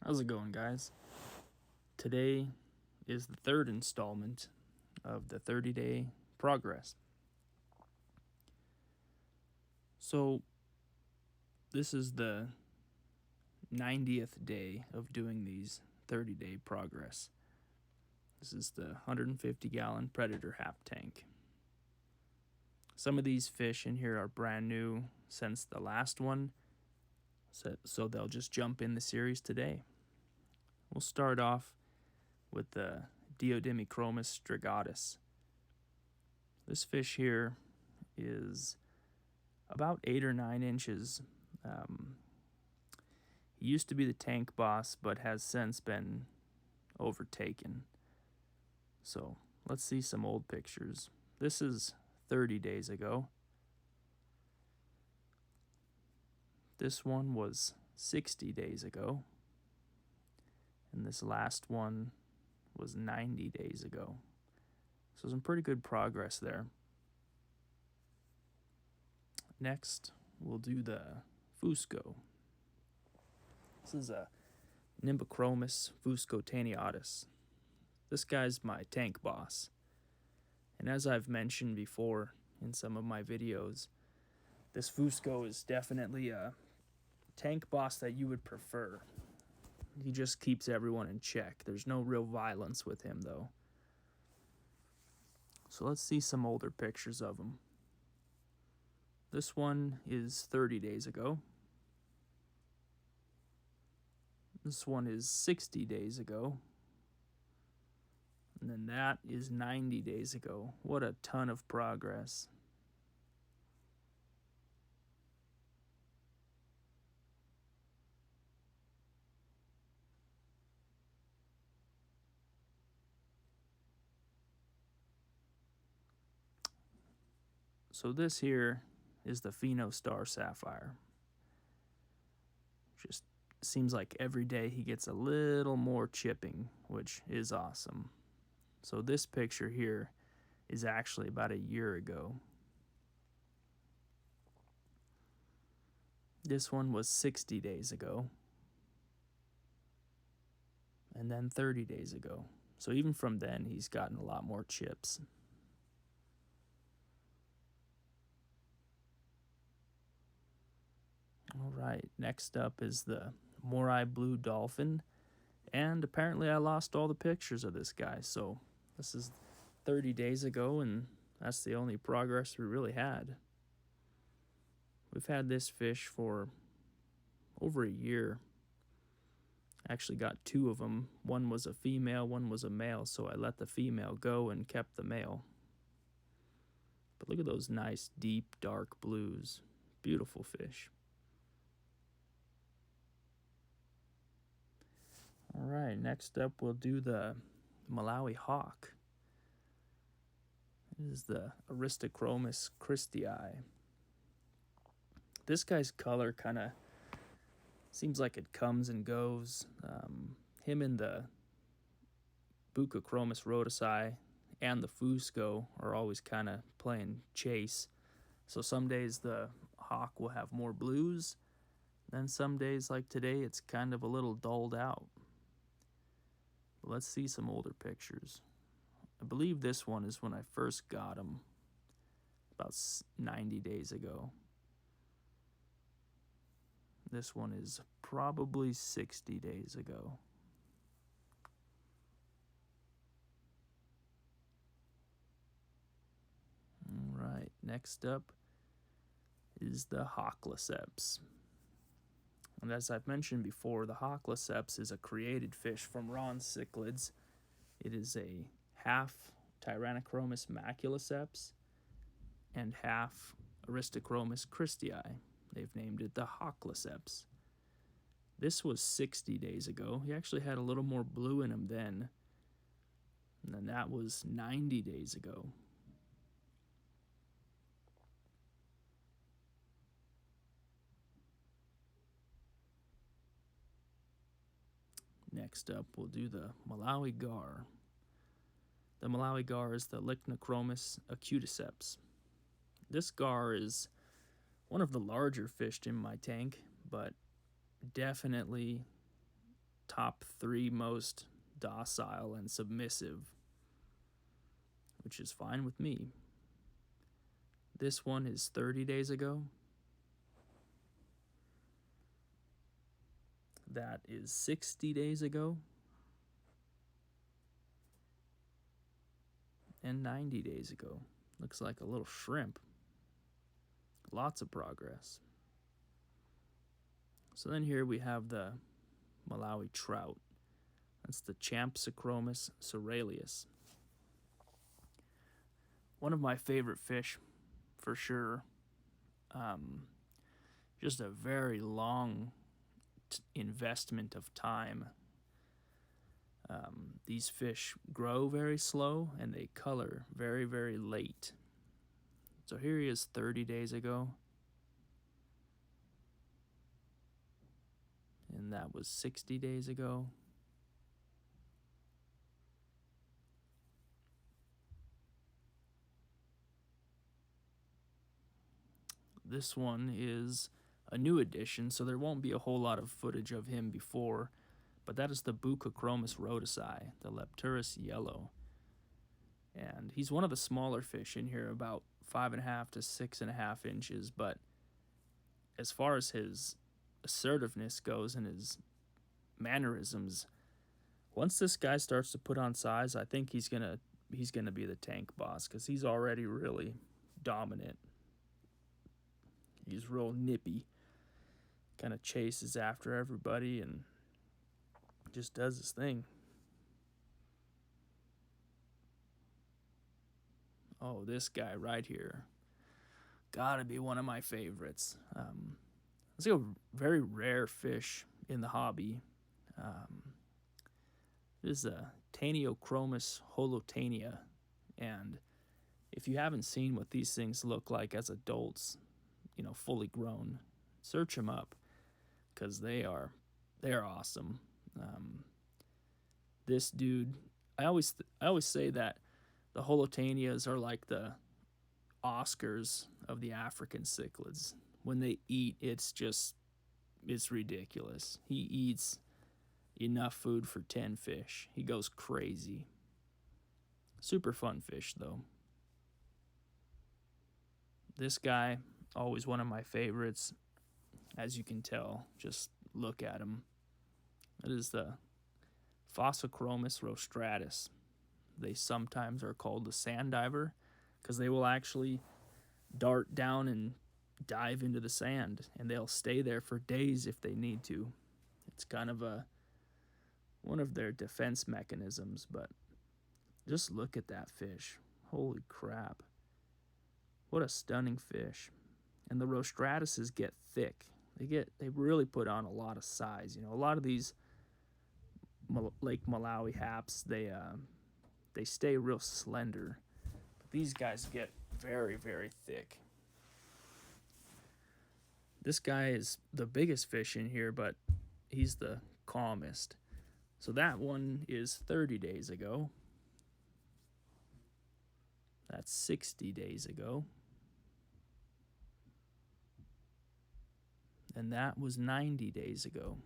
How's it going, guys? Today is the third installment of the 30-day progress. So this is the 90th day of doing these 30-day progress. This is the 150-gallon Predator half tank. Some of these fish in here are brand new since the last one, so they'll just jump in the series today. We'll start off with the taniochromis strigatus. This fish here is about 8 or 9 inches. He used to be the tank boss, but has since been overtaken. So let's see some old pictures. This is 30 days ago. This one was 60 days ago. And this last one was 90 days ago. So some pretty good progress there. Next, we'll do the fusco. This is a nimbachromis fuscotaniotus. This guy's my tank boss. And as I've mentioned before in some of my videos, this fusco is definitely a tank boss that you would prefer. He just keeps everyone in check. There's no real violence with him, though. So let's see some older pictures of him. This one is 30 days ago. This one is 60 days ago. And then that is 90 days ago. What a ton of progress. So this here is the Fino star Sapphire. Just seems like every day he gets a little more chipping, which is awesome. So this picture here is actually about a year ago. This one was 60 days ago. And then 30 days ago. So even from then, he's gotten a lot more chips. All right, next up is the Mori blue dolphin. And apparently I lost all the pictures of this guy. So this is 30 days ago, and that's the only progress we really had. We've had this fish for over a year. Actually got 2 of them. One was a female, one was a male, so I let the female go and kept the male. But look at those nice, deep, dark blues. Beautiful fish. All right, next up we'll do the Malawi Hawk. This is the Rostratus christii. This guy's color kind of seems like it comes and goes. Him and the buccochromis rhodosi and the fusco are always kind of playing chase. So some days the hawk will have more blues. Then some days like today it's kind of a little dulled out. But let's see some older pictures. I believe this one is when I first got him, about 90 days ago. This one is probably 60 days ago. All right, next up is the hawk Lesseps. And as I've mentioned before, the hawk Lesseps is a created fish from Ron cichlids. It is a half tyrannochromis maculoseps and half installment christii. They've named it the hawk Lesseps. This was 60 days ago. He actually had a little more blue in him then. And then that was 90 days ago. Next up, we'll do the Malawi gar. The Malawi gar is the lepterus acuticeps. This gar is one of the larger fish in my tank, but definitely top 3 most docile and submissive, which is fine with me. This one is 30 days ago. That is 60 days ago. And 90 days ago. Looks like a little shrimp. Lots of progress. So then here we have the Malawi trout. That's the Champsochromis cerealis. One of my favorite fish, for sure. Just a very long investment of time. These fish grow very slow and they color very, very late. So here he is 30 days ago. And that was 60 days ago. This one is a new addition, so there won't be a whole lot of footage of him before, but that is the Buccochromis rhodosi, the lepterus yellow. And he's one of the smaller fish in here, about 5.5 to 6.5 inches, but as far as his assertiveness goes and his mannerisms, once this guy starts to put on size, I think he's gonna be the tank boss, because he's already really dominant. He's real nippy, kind of chases after everybody and just does his thing. Oh, this guy right here, gotta be one of my favorites. It's a very rare fish in the hobby. This is a taniochromis holotania, and if you haven't seen what these things look like as adults, fully grown, search them up, because they're awesome. This dude, I always say that the holotanias are like the Oscars of the African cichlids. When they eat, it's ridiculous. He eats enough food for 10 fish. He goes crazy. Super fun fish, though. This guy, always one of my favorites. As you can tell, just look at him. That is the fossachromis rostratus. They sometimes are called the sand diver, because they will actually dart down and dive into the sand, and they'll stay there for days if they need to. It's kind of one of their defense mechanisms, but just look at that fish. Holy crap. What a stunning fish. And the rostratuses get thick. They really put on a lot of size. A lot of these Lake Malawi haps, they stay real slender. But these guys get very, very thick. This guy is the biggest fish in here, but he's the calmest. So that one is 30 days ago. That's 60 days ago. And that was 90 days ago.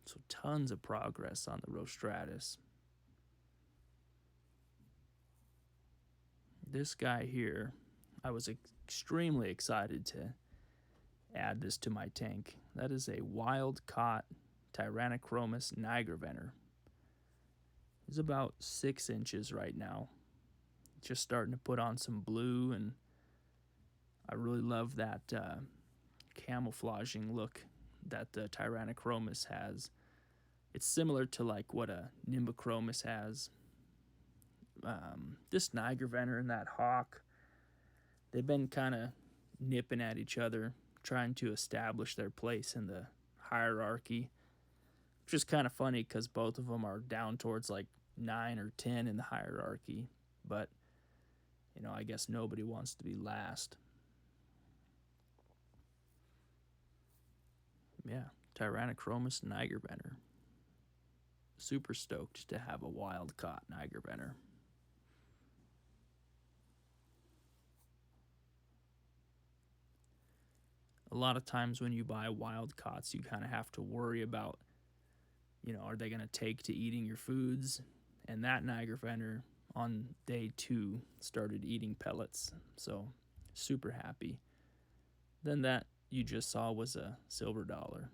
So tons of progress on the rostratus. This guy here, I was extremely excited to add this to my tank. That is a wild-caught tyrannochromis nigervenor. He's about 6 inches right now. Just starting to put on some blue, and I really love that camouflaging look that the tyrannochromis has. It's similar to like what a nimbachromis has. This nigervenor and that hawk, they've been kind of nipping at each other, trying to establish their place in the hierarchy, which is kind of funny because both of them are down towards like 9 or 10 in the hierarchy, but I guess nobody wants to be last. Yeah, tyrannochromis nigervenor. Super stoked to have a wild-caught nigervenor. A lot of times when you buy wild caughts, you kind of have to worry about, are they going to take to eating your foods? And that Niagara fender on day 2 started eating pellets, so super happy. Then that you just saw was a silver dollar.